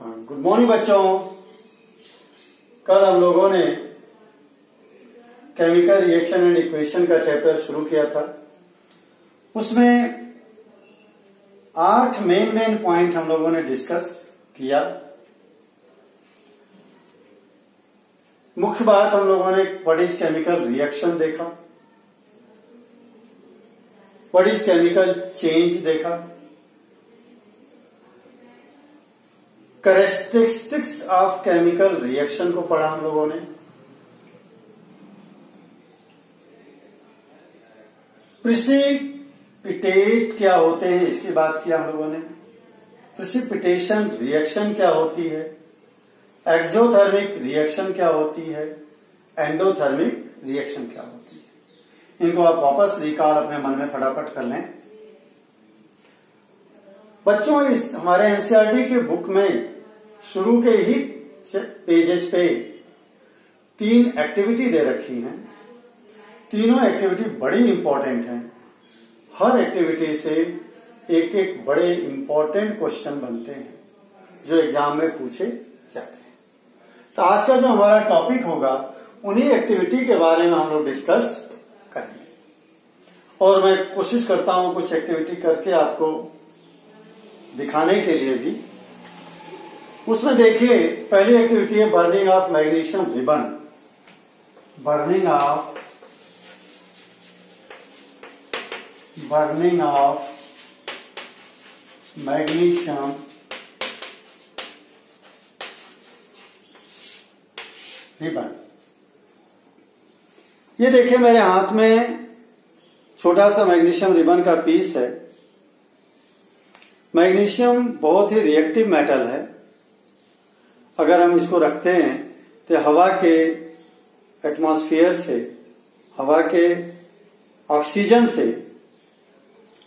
Good morning बच्चों। कल हम लोगों ने केमिकल रिएक्शन एंड इक्वेशन का चैप्टर शुरू किया था। उसमें 8 मेन पॉइंट हम लोगों ने डिस्कस किया। मुख्य बात हम लोगों ने व्हाट इज केमिकल रिएक्शन देखा, व्हाट इज केमिकल चेंज देखा, कैरेक्टरिस्टिक्स ऑफ केमिकल रिएक्शन को पढ़ा हम लोगों ने। प्रिसिपिटेट क्या होते हैं इसकी बात किया हम लोगों ने। प्रिसिपिटेशन रिएक्शन क्या होती है, एक्सोथर्मिक रिएक्शन क्या होती है, एंडोथर्मिक रिएक्शन क्या होती है। इनको आप वापस रिकॉल अपने मन में फटाफट कर लें। बच्चों, इस हमारे एनसीईआरटी के बुक में शुरू के ही पेजेस पे 3 एक्टिविटी दे रखी हैं। तीनों एक्टिविटी बड़ी इंपॉर्टेंट हैं। हर एक्टिविटी से एक एक बड़े इंपॉर्टेंट क्वेश्चन बनते हैं जो एग्जाम में पूछे जाते हैं। तो आज का जो हमारा टॉपिक होगा उन्हीं एक्टिविटी के बारे में हम लोग डिस्कस करेंगे। और मैं कोशिश करता हूं कुछ एक्टिविटी करके आपको दिखाने के लिए भी। उसमें देखिए, पहली एक्टिविटी है burning of magnesium ribbon. Burning of magnesium ribbon. ये देखिए मेरे हाथ में छोटा सा मैग्नीशियम रिबन का पीस है। मैग्नीशियम बहुत ही रिएक्टिव मेटल है। अगर हम इसको रखते हैं तो हवा के एटमॉस्फेयर से, हवा के ऑक्सीजन से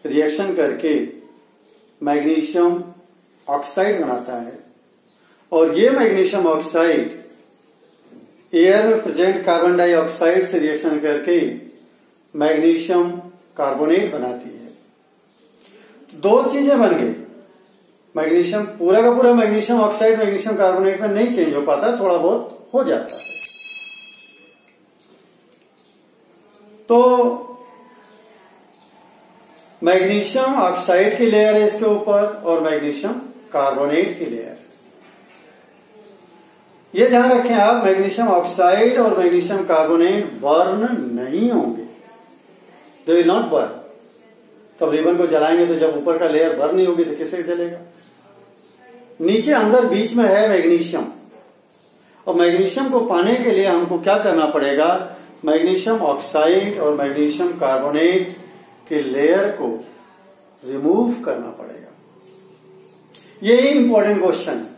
रिएक्शन करके मैग्नीशियम ऑक्साइड बनाता है। और ये मैग्नीशियम ऑक्साइड एयर में प्रेजेंट कार्बन डाइऑक्साइड से रिएक्शन करके मैग्नीशियम कार्बोनेट बनाती है। तो 2 चीजें बन गई। मैग्नीशियम पूरा का पूरा मैग्नीशियम ऑक्साइड मैग्नीशियम कार्बोनेट में नहीं चेंज हो पाता, थोड़ा बहुत हो जाता है। तो मैग्नीशियम ऑक्साइड की लेयर है इसके ऊपर और मैग्नीशियम कार्बोनेट की लेयर। ये ध्यान रखें आप, मैग्नीशियम ऑक्साइड और मैग्नीशियम कार्बोनेट बर्न नहीं होंगे। They will not burn. तब रिबन को जलाएंगे तो जब ऊपर का लेयर बर्न नहीं होगी तो किससे जलेगा। नीचे अंदर बीच में है मैग्नीशियम, और मैग्नीशियम को पाने के लिए हमको क्या करना पड़ेगा, मैग्नीशियम ऑक्साइड और मैग्नीशियम कार्बोनेट के लेयर को रिमूव करना पड़ेगा। यही इंपॉर्टेंट क्वेश्चन है।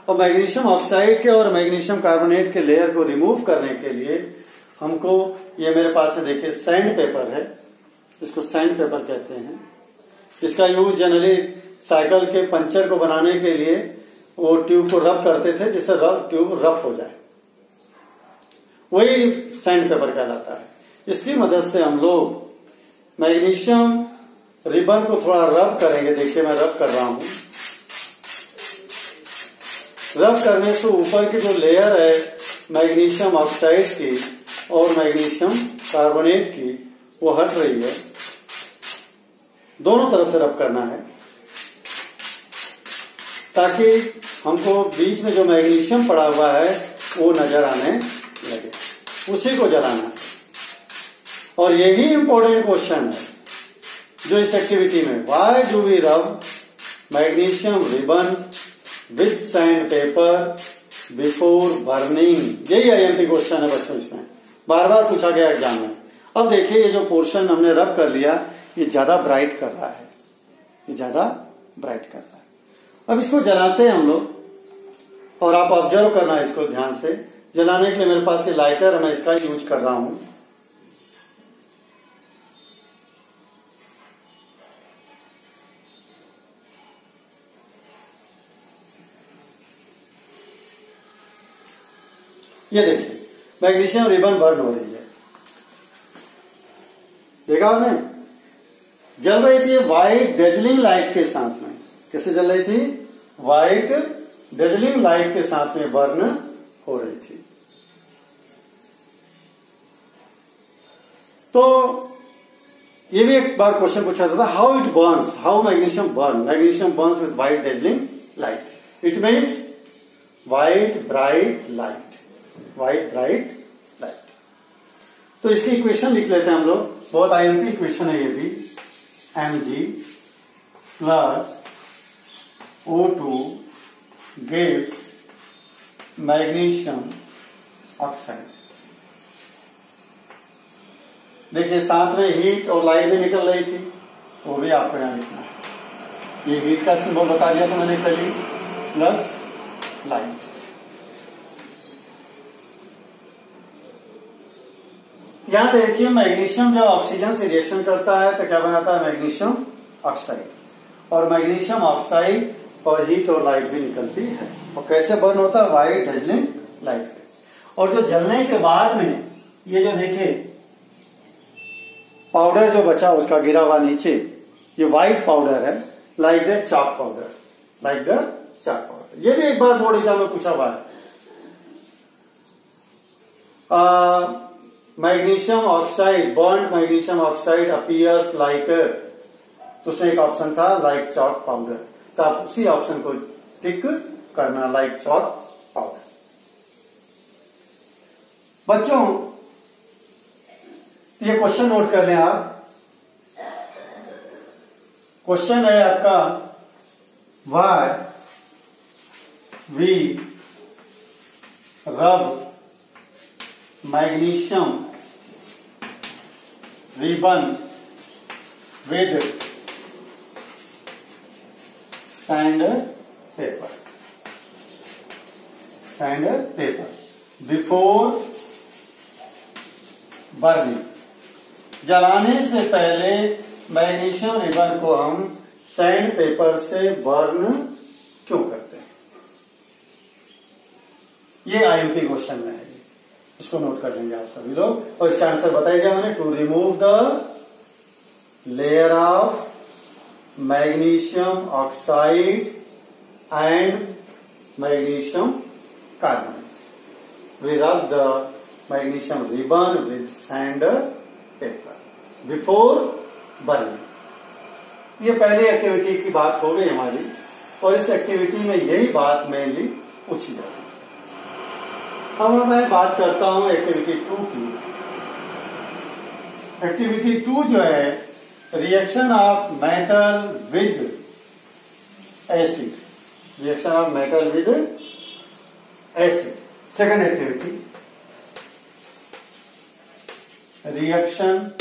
और मैग्नीशियम ऑक्साइड के और मैग्नीशियम कार्बोनेट के लेयर को रिमूव करने के लिए हमको, ये मेरे पास है देखिए सैंड पेपर है, इसको सैंड पेपर कहते हैं। इसका यूज जनरली साइकिल के पंचर को बनाने के लिए वो ट्यूब को रब करते थे जिससे ट्यूब रफ हो जाए, वही सैंड पेपर कहलाता है। इसकी मदद से हम लोग मैग्नीशियम रिबन को थोड़ा रब करेंगे। देखिए मैं रब कर रहा हूं। रब करने से ऊपर की जो लेयर है मैग्नीशियम ऑक्साइड की और मैग्नीशियम कार्बोनेट की वो हट रही है। दोनों तरफ से रब करना है ताकि हमको बीच में जो मैग्नीशियम पड़ा हुआ है वो नजर आने लगे, उसी को जलाना है। और यही इंपॉर्टेंट क्वेश्चन है जो इस एक्टिविटी में, व्हाई डू वी रब magnesium ribbon with sandpaper before burning. यही आईएमपी क्वेश्चन है बच्चों, इसमें बार बार पूछा गया एग्जाम में। अब देखिए ये जो पोर्शन हमने रब कर लिया ये ज्यादा ब्राइट कर रहा है, ये ज्यादा ब्राइट कर रहा है। अब इसको जलाते हैं हम लोग, और आप ऑब्जर्व करना है इसको ध्यान से। जलाने के लिए मेरे पास ये लाइटर है, मैं इसका यूज कर रहा हूं। ये देखिए मैग्नीशियम रिबन बर्न हो रही है, देखा आपने, जल रही थी व्हाइट डेजलिंग लाइट के साथ में। किससे जल रही थी? व्हाइट डेजलिंग लाइट के साथ में बर्न हो रही थी। तो ये भी एक बार क्वेश्चन पूछा था, how it Burns, how magnesium Burns with white dazzling light. It means white bright light, white bright light. तो इसकी इक्वेशन लिख लेते हैं हम लोग, बहुत आईएमपी इक्वेशन है ये भी। Mg plus O2 gives magnesium oxide. देखिए साथ में हीट और लाइट भी निकल रही थी, वो भी आपको यहां लिखना है। ये हीट का सिंबल बता दिया था मैंने कल ही, प्लस लाइट। यहां देखिए मैग्नीशियम जब ऑक्सीजन से रिएक्शन करता है तो क्या बनाता है, मैग्नीशियम ऑक्साइड। और मैग्नीशियम ऑक्साइड और हीट और लाइट भी निकलती है। और कैसे बर्न होता है, व्हाइट डेजलिंग लाइट पे। और जो जलने के बाद में ये जो देखे पाउडर जो बचा उसका गिरा हुआ नीचे, ये व्हाइट पाउडर है, like the chalk powder, like the chalk powder. ये भी एक बार बोर्ड एग्जाम में पूछा हुआ है। Magnesium oxide, burned magnesium oxide appears like, तो उसमें एक ऑप्शन था लाइक चॉक पाउडर, तो आप उसी ऑप्शन को टिक करना, लाइक चॉक पाउडर। बच्चों ये क्वेश्चन नोट कर लें आप। क्वेश्चन है आपका, व्हाई वी रब magnesium ribbon with sand paper, sand paper before burning. जलाने से पहले मैग्नीशियम रिबन को हम सैंड पेपर से बर्न क्यों करते हैं? ये आईएमपी क्वेश्चन में है, इसको नोट कर लेंगे आप सभी लोग। और इसका आंसर बताया गया मैंने, to remove the layer of magnesium oxide and magnesium carbonate, we rub the magnesium ribbon with sandpaper before burning. ये पहली एक्टिविटी की बात हो गई हमारी, और इस एक्टिविटी में यही बात मेनली पूछी जाती है। अब मैं बात करता हूं एक्टिविटी 2 की। एक्टिविटी 2 जो है, reaction of metal with acid, reaction of metal with acid. Second activity, reaction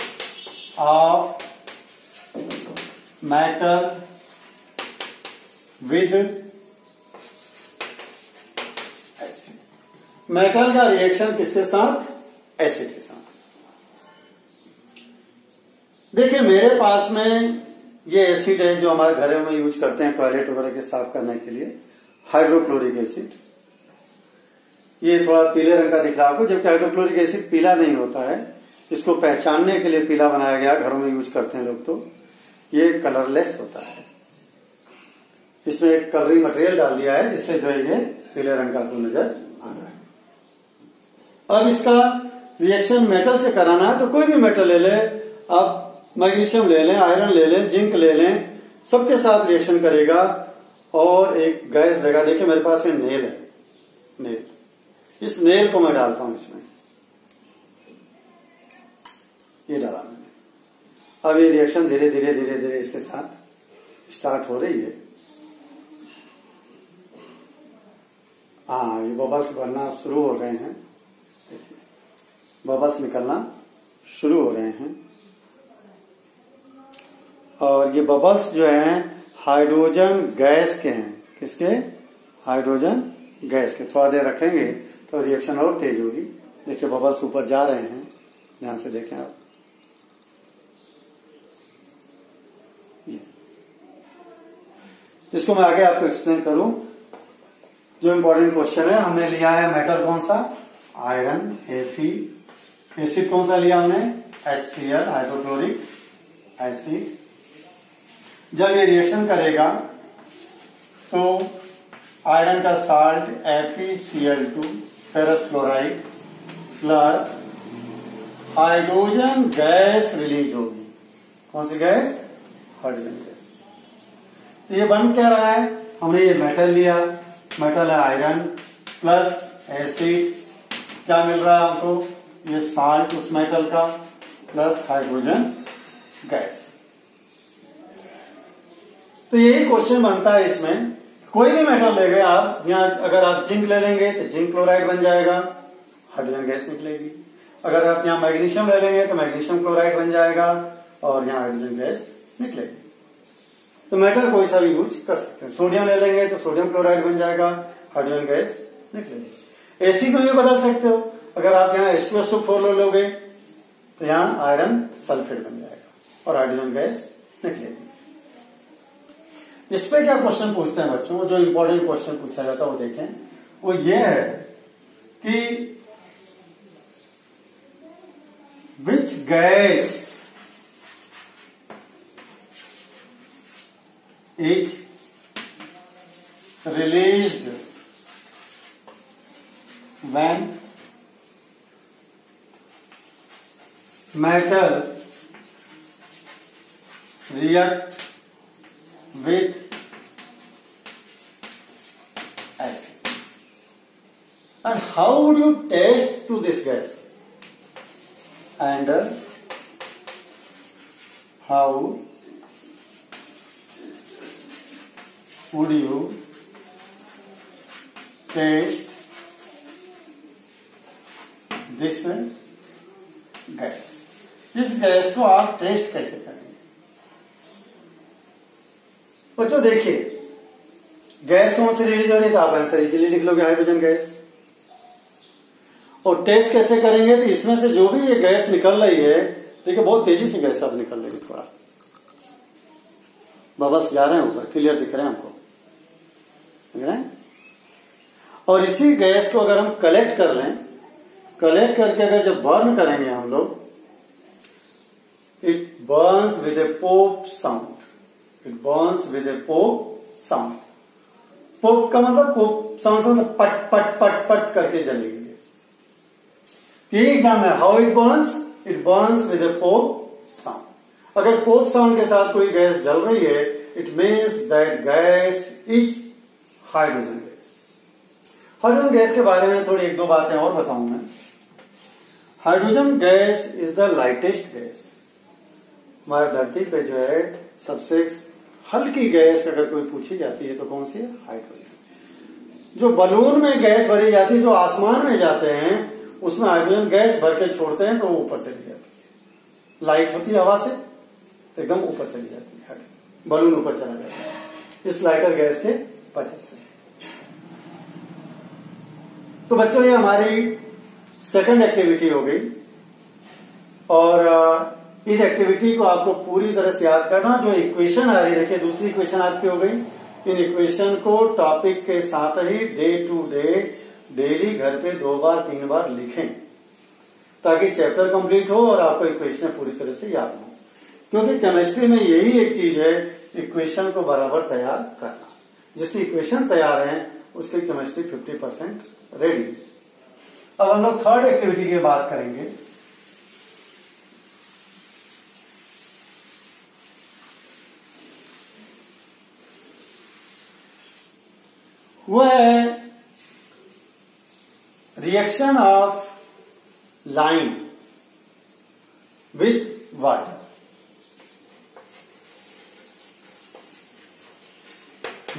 of metal with acid. Metal का रिएक्शन किसके साथ, एसिड के साथ। देखिए मेरे पास में ये एसिड है जो हमारे घरों में यूज करते हैं टॉयलेट वगैरह के साफ करने के लिए, हाइड्रोक्लोरिक एसिड। ये थोड़ा पीले रंग का दिख रहा है आपको, जबकि हाइड्रोक्लोरिक एसिड पीला नहीं होता है। इसको पहचानने के लिए पीला बनाया गया, घरों में यूज करते हैं लोग। तो ये कलरलेस होता है, इसमें एक कलरिंग मटेरियल डाल दिया है जिससे जो है ये पीले रंग का आपको नजर आ रहा है। अब इसका रिएक्शन मेटल से कराना है तो कोई भी मेटल ले ले आप, मैग्नीशियम ले लें, आयरन ले लें, जिंक ले लें, सबके साथ रिएक्शन करेगा और एक गैस देगा। देखिए मेरे पास में नेल है, नेल, इस नेल को मैं डालता हूं इसमें, ये डाला मैंने। अब ये रिएक्शन धीरे धीरे धीरे धीरे इसके साथ स्टार्ट हो रही है। हाँ, ये बबल्स बनना शुरू हो गए हैं, बबल्स निकलना शुरू हो रहे हैं। और ये बबल्स जो हैं हाइड्रोजन गैस के हैं, किसके, हाइड्रोजन गैस के। थोड़ा देर रखेंगे तो रिएक्शन और तेज होगी। देखिए बबल्स ऊपर जा रहे हैं, ध्यान से देखें आप। इसको मैं आगे आपको एक्सप्लेन करूं। जो इंपॉर्टेंट क्वेश्चन है, हमने लिया है मेटल कौन सा, आयरन, Fe। एसिड कौन सा लिया हमने, HCl, हाइड्रोक्लोरिक एसिड। जब ये रिएक्शन करेगा तो आयरन का salt FeCl2 ferrous chloride plus hydrogen gas release होगी। कौन सी गैस? Hydrogen gas. तो ये बन क्या रहा है? हमने ये मेटल लिया, मेटल है आयरन प्लस एसिड, क्या मिल रहा है हमको? ये साल्ट उस मेटल का प्लस हाइड्रोजन गैस। तो यही क्वेश्चन बनता है इसमें। कोई भी मेटल ले गए आप, यहां अगर आप जिंक ले लेंगे तो जिंक क्लोराइड बन जाएगा, हाइड्रोजन गैस निकलेगी। अगर आप यहां मैग्नीशियम ले लेंगे तो मैग्नीशियम क्लोराइड बन जाएगा और यहां हाइड्रोजन गैस निकलेगी। तो मेटल कोई सा भी यूज कर सकते हैं। सोडियम ले लेंगे तो सोडियम क्लोराइड बन जाएगा, हाइड्रोजन गैस निकलेगी। एसिड में भी बदल सकते हो, अगर आप यहाँ H2SO4 ले लोगे तो यहां आयरन सल्फेट बन जाएगा और हाइड्रोजन गैस निकलेगी। इस पे क्या क्वेश्चन पूछते हैं बच्चों? जो इंपॉर्टेंट क्वेश्चन पूछा जाता है वो देखें, वो ये है कि which gas is released when metal react with acid, and how would you test to this gas, and how would you test this gas? इस गैस को आप टेस्ट कैसे करेंगे? बच्चों देखिए, गैस कौन सी रिलीज हो रही है तो आप आंसर इजीली लिख लोगे, हाइड्रोजन गैस। और टेस्ट कैसे करेंगे? तो इसमें से जो भी ये गैस निकल रही है, देखिए बहुत तेजी से गैस अब निकल रही है, थोड़ा बबल्स जा रहे हैं ऊपर, क्लियर दिख रहे हैं हमको, दिख रहे हैं। और इसी गैस को अगर हम कलेक्ट कर लें, कलेक्ट करके अगर जब बर्न करेंगे हम लोग, it Burns with A pop sound, it Burns with A pop sound. Pop का मतलब, पॉप साउंड मतलब पट पट पट पट करके जलेगी। ये एग्जाम है, how it Burns with A pop sound. अगर पॉप साउंड के साथ कोई गैस जल रही है, it means that gas is hydrogen gas. Hydrogen gas के बारे में थोड़ी एक दो बातें और बताऊं मैं। Hydrogen gas is the lightest gas. हमारे धरती पे जो है सबसे हल्की गैस अगर कोई पूछी जाती है तो कौन सी है? हाइड्रोजन। जो बलून में गैस भरी जाती है, जो आसमान में जाते हैं, उसमें हाइड्रोजन गैस भर के छोड़ते हैं तो वो ऊपर चली जाती है। लाइट होती है हवा से तो एकदम ऊपर चली जाती है, बलून ऊपर चला जाता है इस लाइटर गैस के वजह से। तो बच्चों ये हमारी सेकंड एक्टिविटी हो गई, और इस एक्टिविटी को आपको पूरी तरह से याद करना। जो इक्वेशन आ रही है, देखिए दूसरी इक्वेशन आज की हो गई। इन इक्वेशन को टॉपिक के साथ ही डे टू डे डेली घर पे 2 बार 3 बार लिखें, ताकि चैप्टर कंप्लीट हो और आपको इक्वेशन पूरी तरह से याद हो। क्योंकि केमिस्ट्री में यही एक चीज है, इक्वेशन को बराबर तैयार करना। जिसकी इक्वेशन तैयार है उसकी केमिस्ट्री 50% रेडी। अब हम लोग थर्ड एक्टिविटी की बात करेंगे। वो है reaction of lime with water.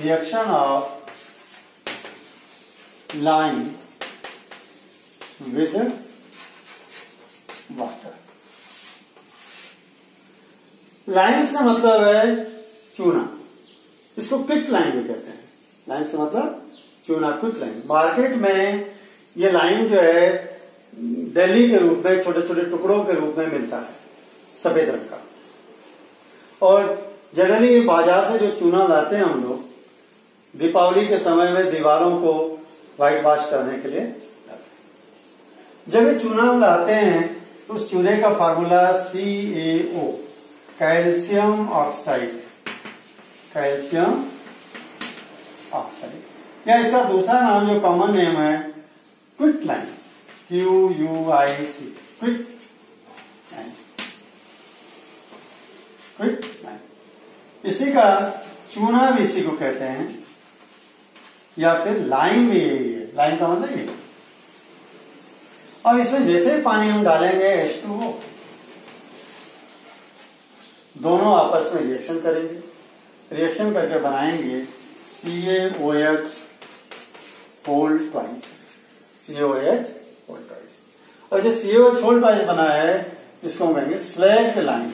Reaction of lime with water. Lime से मतलब है चूना, इसको क्विक लाइम भी कहते हैं। लाइम से मतलब चूना, क्विक लाइम। मार्केट में ये लाइम जो है डेली के रूप में छोटे छोटे टुकड़ों के रूप में मिलता है, सफेद रंग का। और जनरली बाजार से जो चूना लाते हैं हम लोग, दीपावली के समय में दीवारों को व्हाइट वॉश करने के लिए लाते हैं। जब ये चूना लाते हैं तो उस चूने का formula CaO, calcium oxide, calcium oxide. या इसका दूसरा नाम जो कॉमन नेम है quick line, QUIC, quick line, quick line. इसी का चूना भी इसी को कहते हैं, या फिर लाइन भी यही है, लाइन का मतलब ये। और इसमें जैसे पानी हम डालेंगे H2O, दोनों आपस में रिएक्शन करेंगे, रिएक्शन करके बनाएंगे CaOH whole twice, CaOH whole twice. और जो CaOH होल ट्वाइस बना है इसको हम कहेंगे स्लैक्ड लाइन,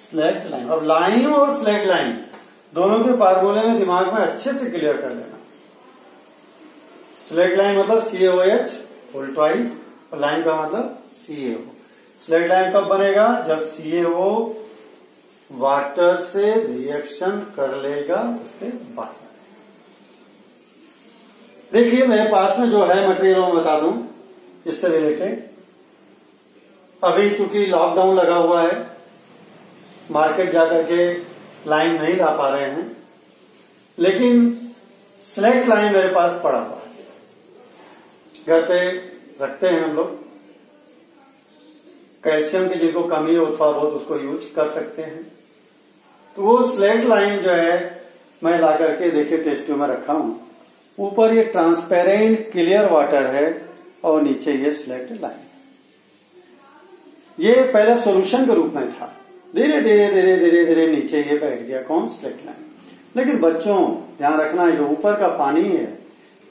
स्लैक्ड लाइन। और लाइम और स्लैक्ड लाइन दोनों के फार्मूले में दिमाग में अच्छे से क्लियर कर लेना। स्लैक्ड लाइन मतलब CaOH होल ट्वाइस और लाइन का मतलब CaO। स्लैक्ड लाइन कब बनेगा? जब CaO वाटर से रिएक्शन कर लेगा उसके बाद। देखिए मेरे पास में जो है मटेरियल मैं बता दूं इससे रिलेटेड। अभी चूंकि लॉकडाउन लगा हुआ है, मार्केट जाकर के लाइन नहीं ला पा रहे हैं, लेकिन स्लैक्ड लाइन मेरे पास पड़ा हुआ है, घर पे रखते हैं हम लोग। कैल्शियम की जिनको कमी हो थोड़ा बहुत उसको यूज कर सकते हैं। तो वो स्लैक्ड लाइन जो है मैं ला करके देखिए टेस्ट ट्यूब में रखा हूं। ऊपर ये ट्रांसपेरेंट क्लियर वाटर है और नीचे ये स्लैक्ड लाइन। ये पहले सॉल्यूशन के रूप में था, धीरे धीरे धीरे धीरे धीरे नीचे ये बैठ गया कौन? Slaked line. लेकिन बच्चों ध्यान रखना है, जो ऊपर का पानी है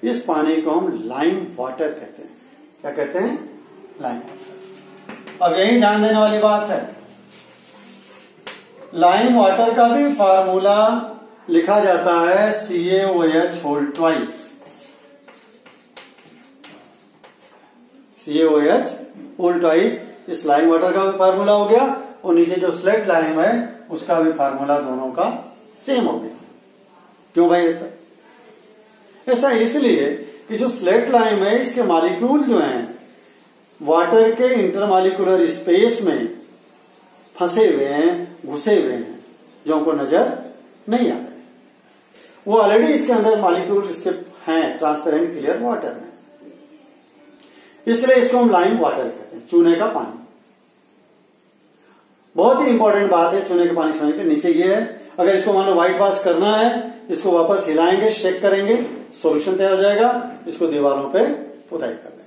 इस पानी को हम लाइम वाटर कहते हैं। क्या कहते हैं? Lime water. अब यही ध्यान देने वाली बात है, लाइम वाटर का भी फार्मूला लिखा जाता है CaOH whole twice, CaOH whole twice. इस लाइम वाटर का भी फार्मूला हो गया और नीचे जो स्लैक्ड लाइम है उसका भी फार्मूला दोनों का सेम हो गया। क्यों भाई ऐसा? ऐसा इसलिए कि जो स्लैक्ड लाइम है इसके मॉलिक्यूल जो हैं वाटर के इंटरमॉलिक्यूलर स्पेस में फंसे हुए हैं, घुसे हुए हैं, जो हमको नजर नहीं आ रहे। वो ऑलरेडी इसके अंदर मॉलिक्यूल इसके हैं ट्रांसपेरेंट क्लियर वाटर में, इसलिए इसको हम लाइम वाटर कहते हैं, चूने का पानी। बहुत ही इंपॉर्टेंट बात है चूने के पानी समझने के। नीचे ये है, अगर इसको मान लो व्हाइट वॉश करना है, इसको वापस हिलाएंगे, शेक करेंगे, सॉल्यूशन तैयार हो जाएगा, इसको दीवारों पे पुताई कर देंगे।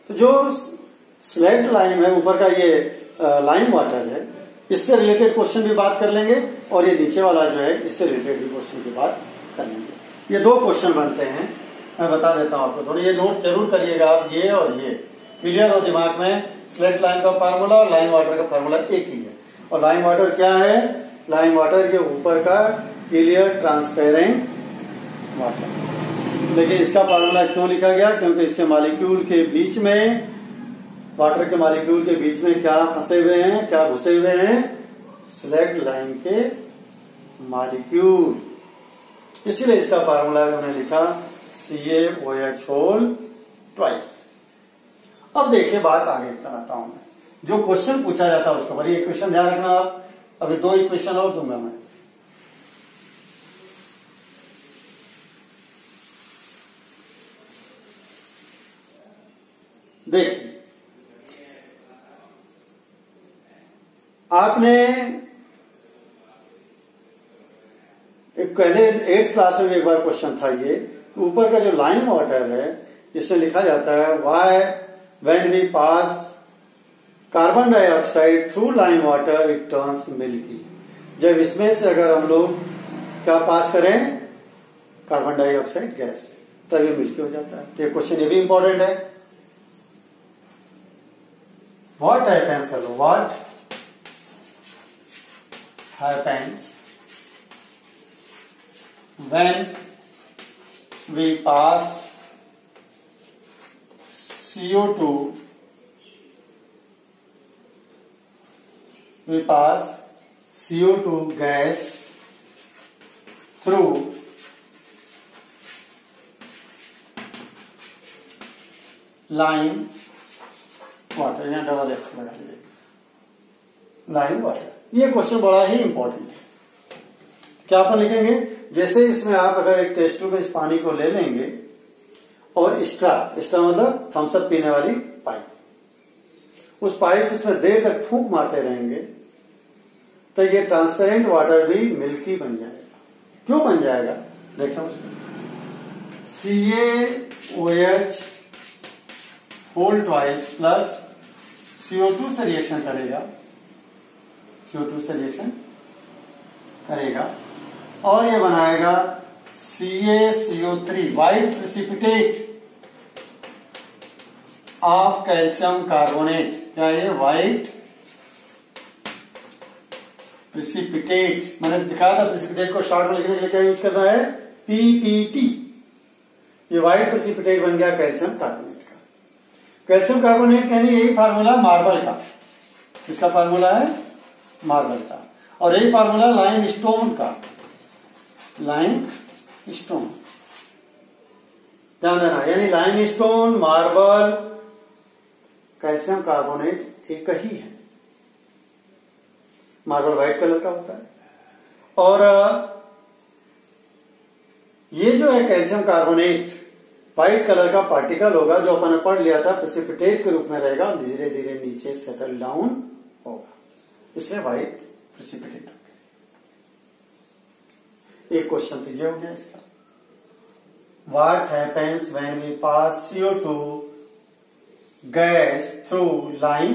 तो जो स्लैक्ड लाइम है, ऊपर का ये लाइम वाटर है, इससे रिलेटेड क्वेश्चन भी बात कर लेंगे और ये नीचे वाला जो है इससे रिलेटेड भी क्वेश्चन की बात कर लेंगे। ये दो क्वेश्चन बनते हैं, मैं बता देता हूं आपको दोनों। ये नोट जरूर करिएगा आप, ये और ये क्लियर हो दिमाग में। स्लैक्ड लाइम का फार्मूला और लाइम वाटर का फार्मूला एक ही है। और लाइम वाटर क्या है? लाइम वाटर के ऊपर का क्लियर ट्रांसपेरेंट वाटर। लेकिन इसका फार्मूला क्यों लिखा गया? क्योंकि इसके मॉलिक्यूल के बीच में, वाटर के मॉलिक्यूल के बीच में क्या फंसे हुए हैं, क्या घुसे हुए हैं? स्लैक्ड लाइम के मॉलिक्यूल। इसीलिए इसका फार्मूला उन्होंने लिखा CaOH होल ट्वाइस। अब देखिए बात आगे चलाता हूं मैं, जो क्वेश्चन पूछा जाता है उसको। पर ये क्वेश्चन ध्यान रखना आप, अभी दो ही क्वेश्चन और दूंगा मैं। देखिए आपने एक पहले 8th क्लास में भी एक बार क्वेश्चन था ये, ऊपर का जो लाइम वाटर है इसमें लिखा जाता है why when we pass carbon dioxide through lime water it turns milky. जब इसमें से अगर हम लोग क्या पास करें? कार्बन डाइऑक्साइड गैस, तब ये मिल्की हो जाता है। तो ये क्वेश्चन ये भी इंपॉर्टेंट है। व्हाट हैपेंस कर लो, what happens when we pass CO2, we pass CO2 gas through lime water। यहाँ डबल एक्स लगा लीजिए, लाइम वाटर। ये क्वेश्चन बड़ा ही इंपॉर्टेंट है। क्या अपन लिखेंगे, जैसे इसमें आप अगर एक टेस्ट ट्यूब में इस पानी को ले लेंगे और स्ट्रा मतलब थम्सअप पीने वाली पाइप, उस पाइप से उसमें देर तक फूंक मारते रहेंगे तो ये ट्रांसपेरेंट वाटर भी मिल्की बन जाएगा। क्यों बन जाएगा, देखें उसमें CaOH whole twice plus CO2 से रिएक्शन करेगा, CO2 से रिएक्शन करेगा और ये बनाएगा CaCO3 white precipitate of calcium carbonate. क्या ये व्हाइट प्रेसिपिटेट, मैंने दिखाया था प्रेसिपिटेट को शॉर्ट में लिखने के लिए क्या यूज करना है, PPT। ये व्हाइट प्रेसिपिटेट बन गया कैल्शियम कार्बोनेट का। कैल्शियम कार्बोनेट यानी यही फार्मूला मार्बल का, इसका फार्मूला है मार्बल का, और यही फार्मूला लाइम स्टोन का, लाइम स्टोन, ध्यान देना। यानी lime stone, marble, calcium carbonate एक ही है। मार्बल व्हाइट कलर का होता है और ये जो है कैल्शियम कार्बोनेट व्हाइट कलर का पार्टिकल होगा, जो अपन ने पढ़ लिया था प्रेसिपिटेट के रूप में रहेगा, धीरे धीरे नीचे सेटल डाउन होगा, इसलिए व्हाइट प्रेसिपिटेट हो गया। एक क्वेश्चन तो ये हो गया इसका। What happens when we pass CO2 gas through lime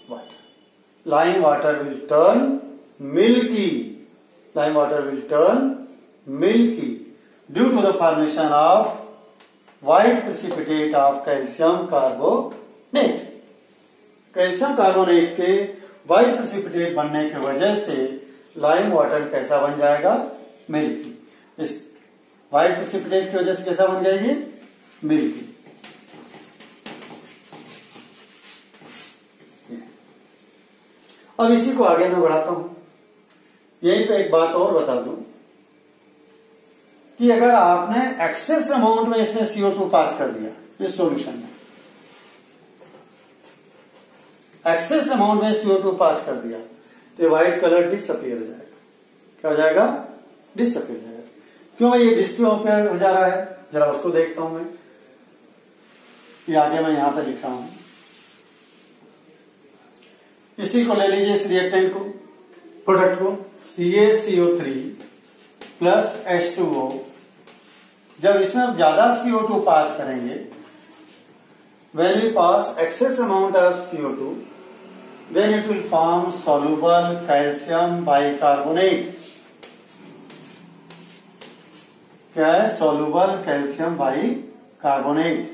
water? Lime water will turn milky, lime water will turn milky due to the formation of white precipitate of calcium carbonate. Calcium carbonate के white precipitate बनने की वजह से lime water कैसा बन जाएगा, milky. इस white precipitate की वजह से कैसा बन जाएगी, मिल्की। अब इसी को आगे मैं बढ़ाता हूं। यहीं पे एक बात और बता दूं कि अगर आपने एक्सेस अमाउंट में इसमें CO2 पास कर दिया इस सॉल्यूशन में, एक्सेस अमाउंट में CO2 पास कर दिया तो व्हाइट कलर डिसअपीयर हो जाएगा। क्या हो जाएगा, डिसअपीयर हो जाएगा। क्यों भाई ये डिसअपीयर हो जा रहा है, जरा उसको देखता हूं मैं। ये आगे मैं यहां पर लिख रहा हूं, इसी को ले लीजिए, इस रिएक्टेंट को, प्रोडक्ट को, CaCO3 प्लस H2O। जब इसमें आप ज्यादा CO2 पास करेंगे, when we pass excess amount of CO2 then it will form soluble calcium bicarbonate। क्या है, soluble calcium bicarbonate,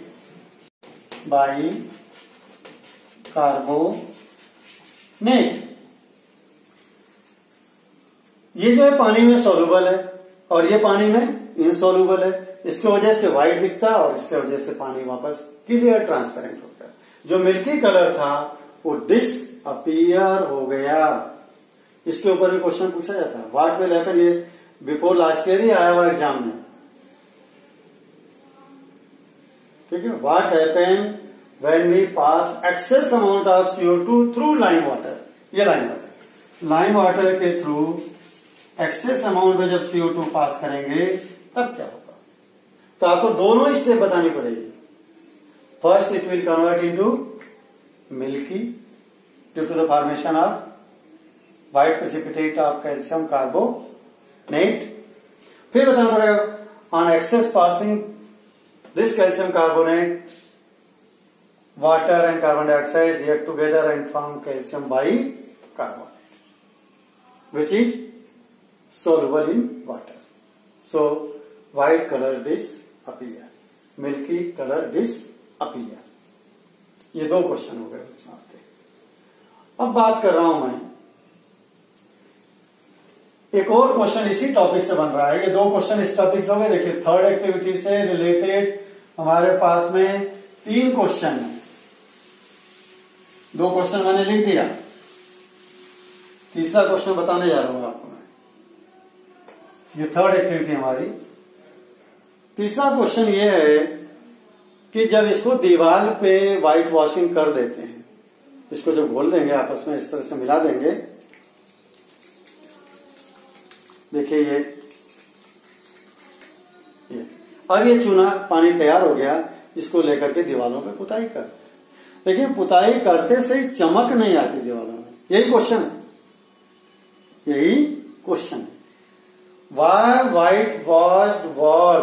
ये जो है पानी में सोल्यूबल है और ये पानी में इनसोल्यूबल है। इसकी वजह से व्हाइट दिखता है और इसके वजह से पानी वापस क्लियर ट्रांसपेरेंट होता है। जो मिल्की कलर था वो डिसअपीयर हो गया। इसके ऊपर भी क्वेश्चन पूछा जाता है, व्हाट विल हैपन, ये बिफोर लास्ट ईयर ही आया हुआ एग्जाम में, ठीक है। What happen when we pass excess amount of CO2 through lime water. ये लाइम वाटर के थ्रू एक्सेस अमाउंट में जब CO2 पास करेंगे तब क्या होगा, तो आपको दोनों स्टेप बतानी पड़ेगी। First it will convert into milky due to the formation of white precipitate of calcium carbonate. फिर बताना पड़ेगा on excess passing this calcium carbonate water and carbon dioxide react together and form calcium bicarbonate which is soluble in water. So white color disappear, milky color disappear. ये दो question हो गए बच्चों आपके। अब बात कर रहा हूं मैं, एक और क्वेश्चन इसी टॉपिक से बन रहा है। ये दो क्वेश्चन इस टॉपिक से हो गए। देखिए थर्ड एक्टिविटी से रिलेटेड हमारे पास में 3 क्वेश्चन है। 2 क्वेश्चन मैंने लिख दिया, तीसरा क्वेश्चन बताने जा रहा हूं आपको। ये थर्ड एक्टिविटी हमारी। तीसरा क्वेश्चन ये है कि जब इसको दीवार पे व्हाइट वॉशिंग कर देते हैं, इसको जब घोल देंगे आपस में इस तरह से मिला देंगे देखिए ये अब ये चूना पानी तैयार हो गया, इसको लेकर के दीवारों पे पुताई करते हैं, लेकिन पुताई करते से ही चमक नहीं आती दीवारों में। यही क्वेश्चन है, यही क्वेश्चन है। Why whitewashed wall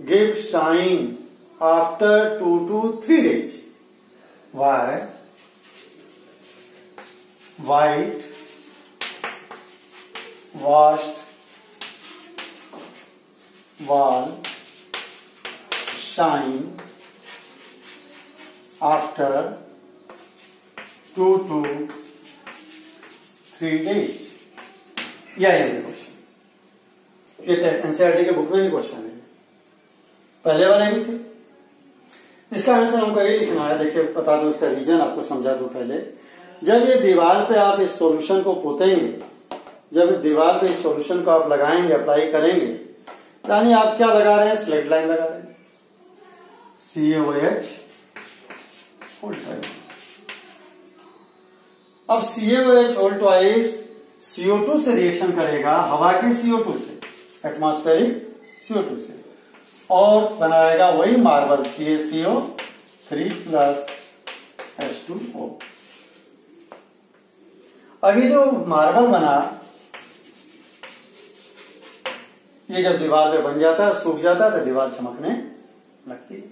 give shine after 2 to 3 days? Why white washed wall shine after 2 to 3 days? यह है क्वेश्चन, ये एनसीईआरटी के बुक में भी क्वेश्चन है, पहले वाले भी थे। इसका आंसर हमको यही लिखना है। देखिए बता दो, इसका रीजन आपको समझा दो पहले। जब ये दीवार पे आप इस सॉल्यूशन को पोतेंगे, जब दीवार पे इस सॉल्यूशन को आप लगाएंगे, अप्लाई करेंगे, यानी आप क्या लगा रहे हैं, स्लेट लाइन लगा रहे हैं, CaOH होल ट्वाइस। अब CaOH होल ट्वाइस CO2 से रिएक्शन करेगा, हवा के CO2 से, एटमॉस्फेरिक CO2 से, और बनाएगा वही मार्बल CaCO3 प्लस H2O। अभी जो मार्बल बना, ये जब दीवार पे बन जाता है, सूख जाता है, तो दीवार चमकने लगती है।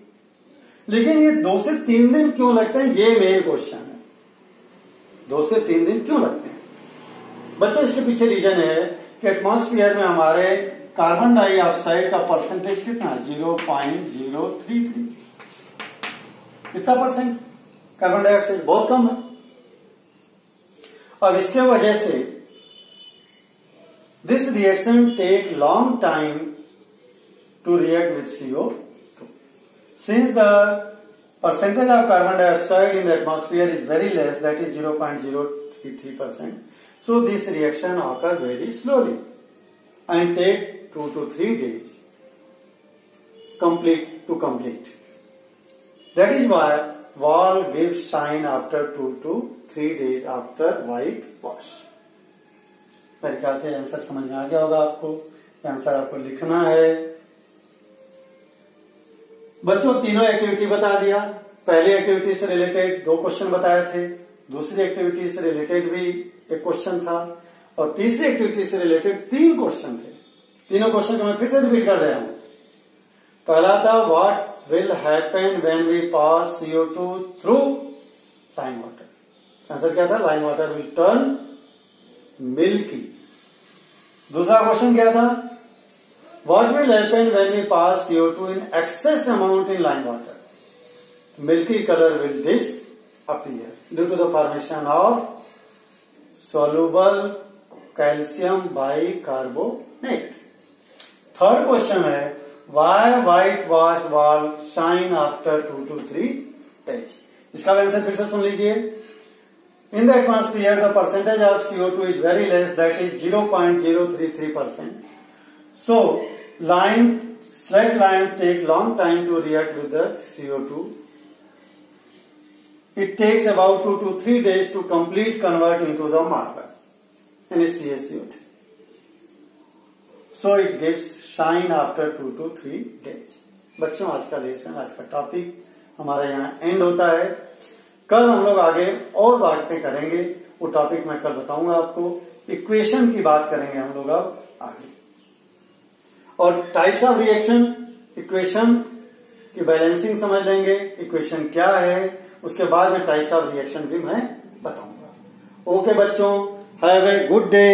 लेकिन ये 2 से 3 दिन क्यों लगते हैं, ये मेन क्वेश्चन है। 2 से 3 दिन क्यों लगते हैं बच्चों? इसके पीछे रीजन है कि एटमॉस्फेयर में हमारे कार्बन डाइऑक्साइड का परसेंटेज कितना है, 0.033। कितना परसेंट कार्बन डाइऑक्साइड? बहुत कम है। अब इसके वजह से this reaction take long time to react with CO2 since the percentage of carbon dioxide in the atmosphere is very less, that is 0.033%. So this reaction occur very slowly and take 2 to 3 days to complete. That is why wall gives shine after 2 to 3 days after white wash. मेरे ख्याल से answer समझ में आ गया होगा आपको। Answer आपको लिखना है। बच्चों तीनों एक्टिविटी बता दिया। पहली एक्टिविटी से रिलेटेड 2 क्वेश्चन बताए थे, दूसरी एक्टिविटी से रिलेटेड भी एक क्वेश्चन था, और तीसरी एक्टिविटी से रिलेटेड 3 क्वेश्चन थे। तीनों क्वेश्चन को मैं फिर से रिपीट कर दे रहा हूं। पहला था what will happen when we pass CO2 through lime water. Answer क्या था? Lime water will turn milky. दूसरा क्वेश्चन क्या था? What will happen when we pass CO2 in excess amount in lime water? Milky color will disappear due to the formation of soluble calcium bicarbonate. Third question है why white wash wall shine after 2 to 3 days? इसका answer फिर से सुन लीजिए। In the atmosphere, the percentage of CO2 is very less, that is 0.033%. So, slate lime take long time to react with the CO2. It takes about 2 to 3 days to complete convert into the marble, and it's CaCO3. So it gives shine after 2 to 3 days. बच्चों आज का lesson, आज का topic हमारा यहाँ and होता है। कल हम लोग आगे और बातें करेंगे, वो टॉपिक मैं कल बताऊंगा आपको। इक्वेशन की बात करेंगे हम लोग अब आगे, और टाइप्स ऑफ रिएक्शन, इक्वेशन की बैलेंसिंग समझ लेंगे, इक्वेशन क्या है, उसके बाद में टाइप्स ऑफ रिएक्शन भी मैं बताऊंगा। ओके बच्चों, हैव ए गुड डे।